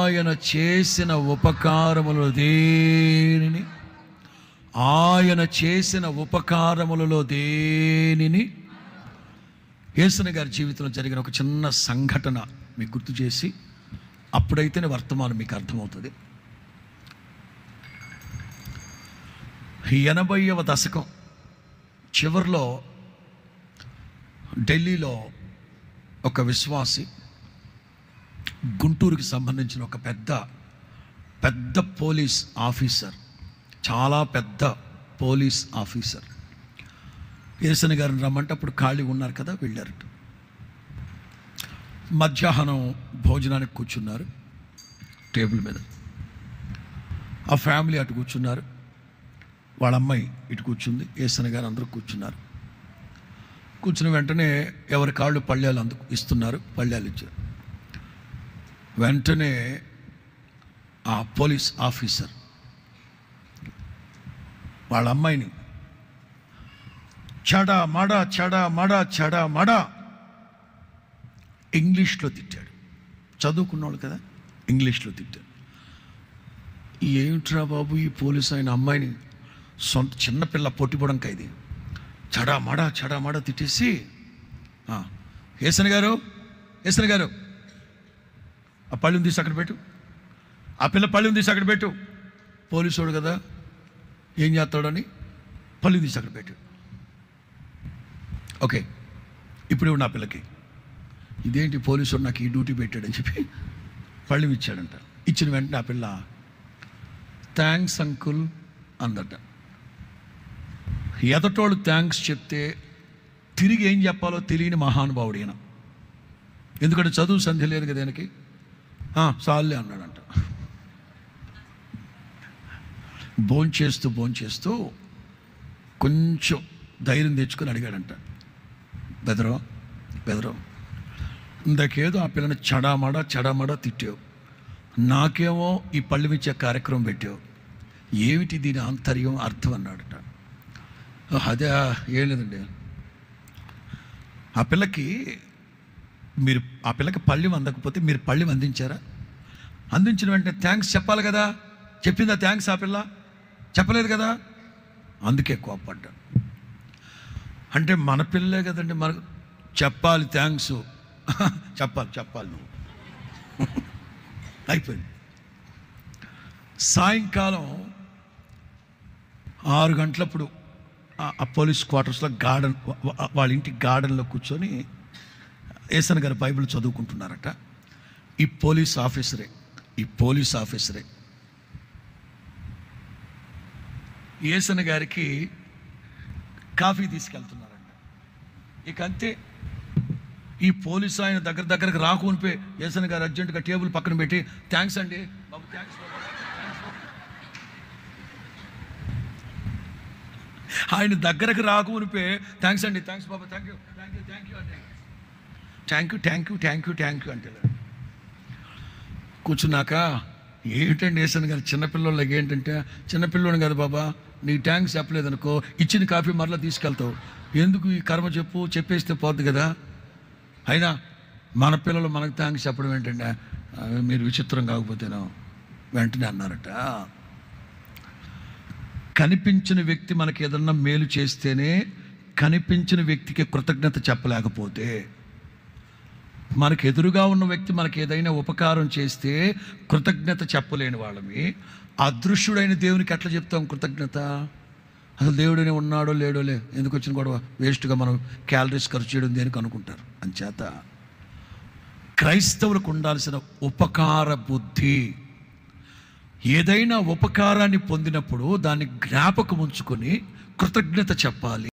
ఆయన చేసిన ఉపకారములలో దేనిని యేసయ్య గారి జీవితంలో జరిగిన ఒక చిన్న సంఘటన మీకు గుర్తు చేసి అప్పుడైతేనే వర్తమానం మీకు అర్థమవుతుంది. 80వ దశకం చివరిలో ఢిల్లీలో ఒక విశ్వాసి, గుంటూరుకి సంబంధించిన ఒక పెద్ద పోలీస్ ఆఫీసర్, చాలా పెద్ద పోలీస్ ఆఫీసర్ యేసయ్య గారిని రమ్మంటే అప్పుడు ఖాళీ ఉన్నారు కదా, వెళ్ళారట. మధ్యాహ్నం భోజనానికి కూర్చున్నారు టేబుల్ మీద. ఆ ఫ్యామిలీ అటు కూర్చున్నారు, వాళ్ళ అమ్మాయి ఇటు కూర్చుంది, యేసయ్య గారు అందరూ కూర్చున్నారు. కూర్చున్న వెంటనే ఎవరి కాళ్ళు పళ్ళాలు ఇస్తున్నారు, పళ్ళాలు ఇచ్చారు. వెంటనే ఆ పోలీస్ ఆఫీసర్ వాళ్ళ అమ్మాయిని చడా మడా ఇంగ్లీష్లో తిట్టాడు. చదువుకున్నాడు కదా, ఇంగ్లీష్లో తిట్టాడు. ఏమిట్రా బాబు, ఈ పోలీసు ఆయన అమ్మాయిని సొంత చిన్నపిల్ల పొట్టిపోవడం ఖైదీ చడా మడా తిట్టేసి, యేసయ్య గారు ఆ పళ్ళుని తీసి అక్కడ పెట్టు, ఆ పిల్ల పళ్ళుని తీసి అక్కడ పెట్టు. పోలీసుడు కదా, ఏం చేస్తాడని పళ్ళు తీసి అక్కడ పెట్టు. ఓకే, ఇప్పుడు నా పిల్లకి ఇదేంటి పోలీసుడు నాకు ఈ డ్యూటీ పెట్టాడని చెప్పి పళ్ళు ఇచ్చాడంట. ఇచ్చిన వెంటనే ఆ పిల్ల థ్యాంక్స్ అంకుల్ అందట. ఎదటోళ్ళు థ్యాంక్స్ చెప్తే తిరిగి ఏం చెప్పాలో తెలియని మహానుభావుడు ఈయన. ఎందుకంటే చదువు సంధ్య లేదు కదా ఆయనకి. సాల్లే అన్నాడంట. భోంచేస్తూ కొంచెం ధైర్యం తెచ్చుకొని అడిగాడంట, బెదరో ఇందాకేదో ఆ పిల్లని చడామడా తిట్టావు, నాకేమో ఈ పళ్ళు ఇచ్చే కార్యక్రమం పెట్టావు, ఏమిటి దీని ఆంతర్యం అర్థం అన్నాడట. అదే ఏం లేదండి, ఆ పిల్లకి పళ్ళెం అందకపోతే మీరు పళ్ళెం అందించారా? అందించిన వెంటనే థ్యాంక్స్ చెప్పాలి కదా, చెప్పిందా థ్యాంక్స్? ఆ పిల్ల చెప్పలేదు కదా, అందుకే కోప్పడ్డా. అంటే మన పిల్లలే కదండి, మనకు చెప్పాలి థ్యాంక్స్, చెప్పాలి నువ్వు. అయిపోయింది. సాయంకాలం 6 గంటలప్పుడు ఆ పోలీస్ క్వార్టర్స్లో వాళ్ళ ఇంటి గార్డెన్లో కూర్చొని యేసయ్య గారు బైబిల్ చదువుకుంటున్నారట. ఈ పోలీస్ ఆఫీసరే యేసయ్య గారికి కాఫీ తీసుకెళ్తున్నారంట. ఇక అంతే, ఈ పోలీసు ఆయన దగ్గరకు రాకునిపే యేసయ్య గారు అర్జెంటుగా టేబుల్ పక్కన పెట్టి థ్యాంక్స్ అండి బాబు, థ్యాంక్స్. ఆయన దగ్గరకు రాకునిపే థ్యాంక్స్ అండి, థ్యాంక్స్ బాబా, థ్యాంక్ యూ అంటే కూర్చున్నాక ఏమిటండి యేసయ్య గారు చిన్నపిల్లలకి ఏంటంటే, చిన్నపిల్లోని కదా బాబా, నీకు థ్యాంక్స్ చెప్పలేదు అనుకో ఇచ్చిన కాఫీ మరలా తీసుకెళ్తావు, ఎందుకు ఈ కర్మ చెప్పేస్తే పోద్ది కదా. అయినా మన పిల్లలు మనకు థ్యాంక్స్ చెప్పడం ఏంటంటే, మీరు విచిత్రం కాకపోతేనో వెంటనే అన్నారట. కనిపించిన వ్యక్తి మనకి ఏదన్నా మేలు చేస్తేనే, కనిపించిన వ్యక్తికి కృతజ్ఞత చెప్పలేకపోతే, మనకు ఎదురుగా ఉన్న వ్యక్తి మనకి ఏదైనా ఉపకారం చేస్తే కృతజ్ఞత చెప్పలేని వాళ్ళమి, అదృశ్యుడైన దేవునికి ఎట్లా చెప్తాం కృతజ్ఞత? అసలు దేవుడనే ఉన్నాడో లేడో ఎందుకు వచ్చిన గొడవ, వేస్ట్గా మనం క్యాలరీస్ ఖర్చు చేయడం దేనికి అనుకుంటారు. అంచేత క్రైస్తవులకు ఉండాల్సిన ఉపకార బుద్ధి, ఏదైనా ఉపకారాన్ని పొందినప్పుడు దాన్ని జ్ఞాపకం ఉంచుకొని కృతజ్ఞత చెప్పాలి.